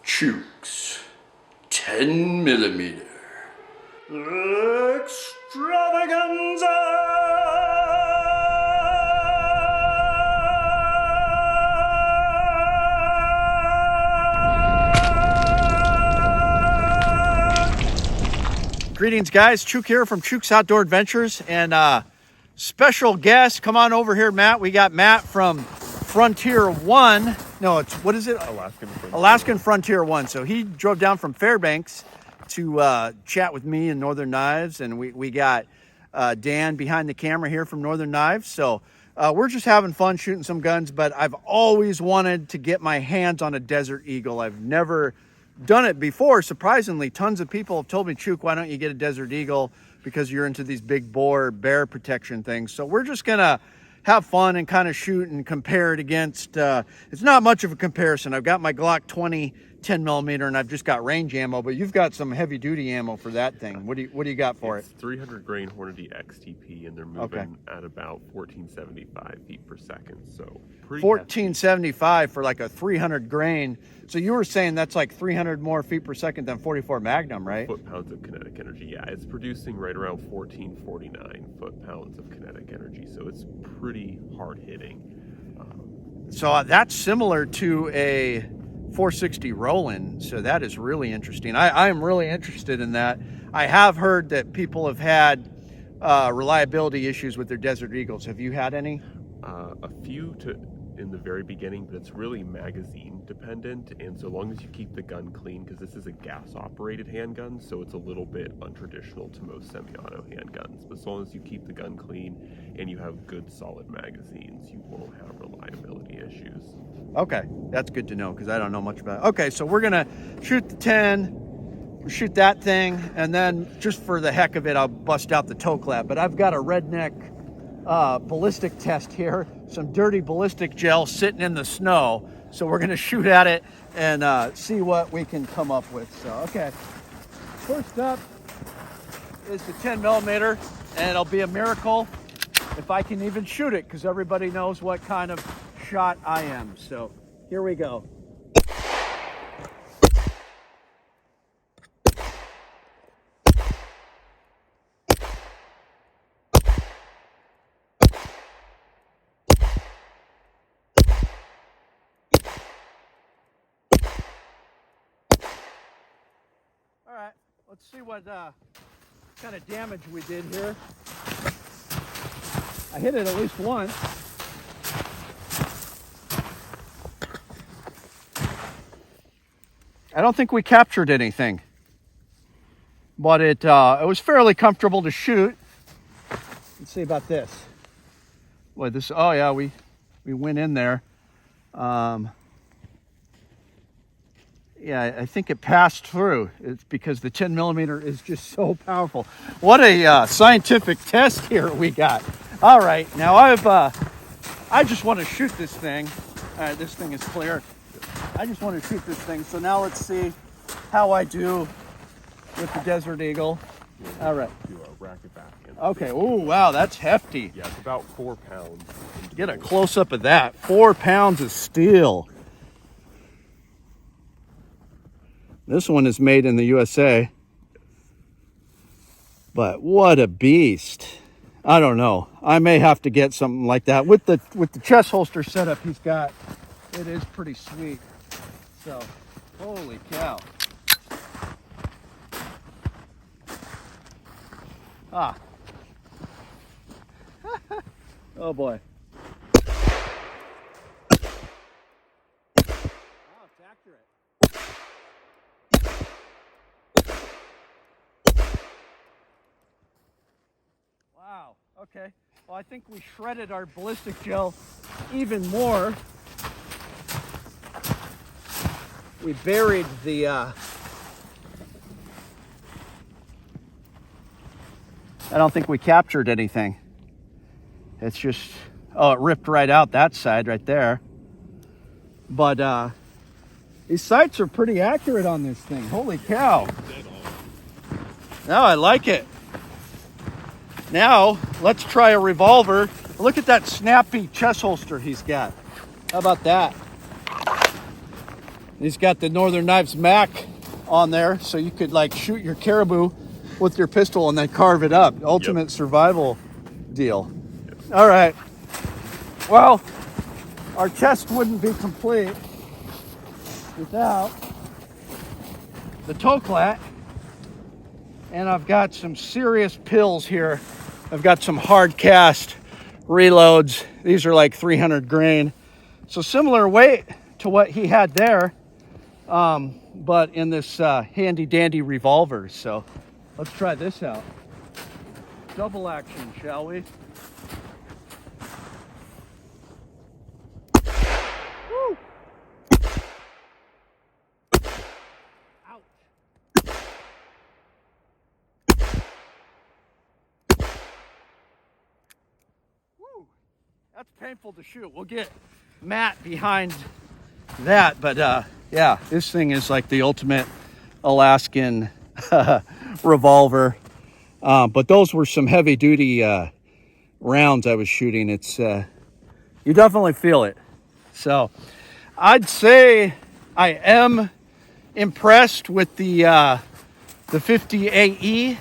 Chuke's 10 millimeter Greetings, guys. Chuke here from Chuke's Outdoor Adventures, and special guest. Come on over here, Matt. We got Matt from Frontier One. No, it's, what is it? Alaskan Frontier One. So he drove down from Fairbanks to chat with me and Northern Knives, and we got Dan behind the camera here from Northern Knives. So we're just having fun shooting some guns, but I've always wanted to get my hands on a Desert Eagle. I've never done it before. Surprisingly, tons of people have told me, Chuke, why don't you get a Desert Eagle, because you're into these big bore bear protection things. So we're just gonna have fun and kind of shoot and compare it against it's not much of a comparison. I've got my Glock 20 10 millimeter and I've just got range ammo, but you've got some heavy duty ammo for that thing. What do you got for it? 300 grain Hornady XTP, and they're moving at about 1475 feet per second. So 1475 for like a 300 grain. So you were saying that's like 300 more feet per second than 44 Magnum, right? Foot-pounds of kinetic energy. Yeah, it's producing right around 1449 foot-pounds of kinetic energy. So it's pretty hard hitting. So that's similar to a 460 Roland, so that is really interesting. I am really interested in that. I have heard that people have had reliability issues with their Desert Eagles. Have you had any? A few in the very beginning, but it's really magazine dependent, and so long as you keep the gun clean, because this is a gas operated handgun, so it's a little bit untraditional to most semi-auto handguns, but as long as you keep the gun clean and you have good solid magazines, you won't have reliability issues. Okay, that's good to know, because I don't know much about it. Okay, so we're gonna shoot the 10, shoot that thing, and then just for the heck of it, I'll bust out the Toklat. But I've got a redneck ballistic test here, some dirty ballistic gel sitting in the snow. So we're gonna shoot at it and see what we can come up with. So, okay, first up is the 10 millimeter, and it'll be a miracle if I can even shoot it, because everybody knows what kind of shot I am. So here we go. All right, let's see what kind of damage we did here. I hit it at least once. I don't think we captured anything, but it was fairly comfortable to shoot. Let's see about this. Boy, this, oh yeah, we went in there. Yeah, I think it passed through. It's because the 10 millimeter is just so powerful. What a scientific test here we got. All right, now I just want to shoot this thing. All right, this thing is clear. I just want to shoot this thing. So now let's see how I do with the Desert Eagle. All right. Rack it back in. Okay. Oh, wow, that's hefty. Yeah, it's about 4 pounds. Get a close up of that. 4 pounds of steel. This one is made in the USA. But what a beast. I don't know. I may have to get something like that. With the chest holster setup he's got, it is pretty sweet. So, holy cow. Ah. Oh boy. Wow, it's accurate. Wow, okay. Well, I think we shredded our ballistic gel even more. We buried the I don't think we captured anything. It's just, oh, it ripped right out that side right there. But these sights are pretty accurate on this thing. Holy cow. Now I like it. Now let's try a revolver. Look at that snappy chest holster he's got. How about that? He's got the Northern Knives Mac on there, so you could like shoot your caribou with your pistol and then carve it up. Ultimate survival deal. All right. Well, our test wouldn't be complete without the Toklat. And I've got some serious pills here. I've got some hard cast reloads. These are like 300 grain. So similar weight to what he had there, but in this handy dandy revolver. So let's try this out. Double action, shall we? Woo! Ouch. Woo! That's painful to shoot. We'll get Matt behind that, but yeah, this thing is like the ultimate Alaskan revolver. But those were some heavy duty rounds I was shooting. It's you definitely feel it. So I'd say I am impressed with the 50 AE,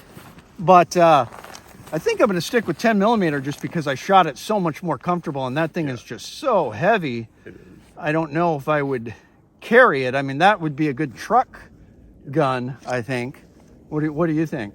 but I think I'm going to stick with 10 millimeter just because I shot it so much more comfortable, and that thing is just so heavy. I don't know if I would carry it. I mean, that would be a good truck gun, I think. What do you think?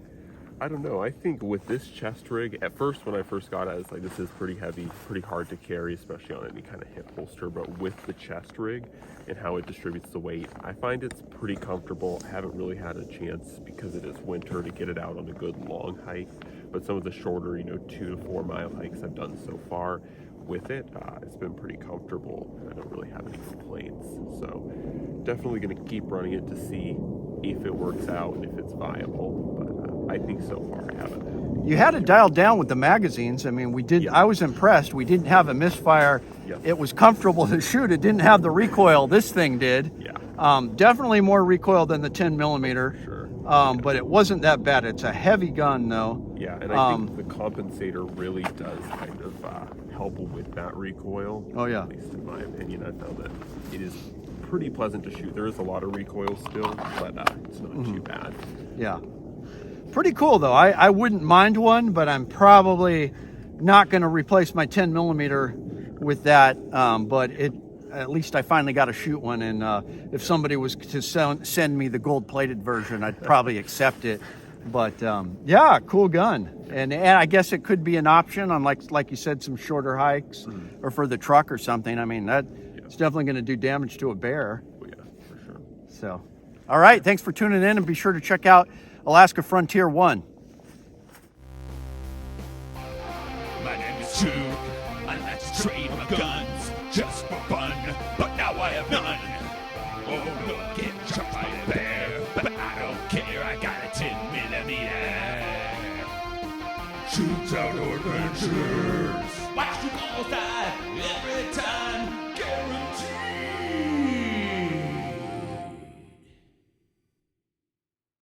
I don't know. I think with this chest rig, at first when I first got it, I was like, this is pretty heavy, pretty hard to carry, especially on any kind of hip holster. But with the chest rig and how it distributes the weight, I find it's pretty comfortable. I haven't really had a chance because it is winter to get it out on a good long hike. But some of the shorter, 2 to 4 mile hikes I've done so far with it, it's been pretty comfortable. I don't really have any complaints. So definitely going to keep running it to see if it works out and if it's viable. But I think so far I haven't. You had it dialed down with the magazines. I mean, we did. Yeah. I was impressed. We didn't have a misfire. Yeah. It was comfortable to shoot. It didn't have the recoil this thing did. Yeah. Definitely more recoil than the 10 millimeter. Sure. But it wasn't that bad. It's a heavy gun though. Yeah, and I think the compensator really does kind of help with that recoil. Oh yeah. At least in my opinion, I found that it is pretty pleasant to shoot. There is a lot of recoil still, but it's not too bad. Yeah. Pretty cool though. I wouldn't mind one, but I'm probably not going to replace my 10 millimeter with that. But at least I finally got to shoot one. And if somebody was to send me the gold plated version, I'd probably accept it. But yeah, cool gun. And I guess it could be an option on like you said, some shorter hikes or for the truck or something. I mean, it's definitely going to do damage to a bear. Oh, yeah, for sure. So, all right. Thanks for tuning in, and be sure to check out Alaska Frontier 1. My name is Chuke. I like to trade my guns just for fun, but now I have none. Oh, look, get shot by a bear, but I don't care. I got a 10 millimeter. Chuke's Outdoor Adventure.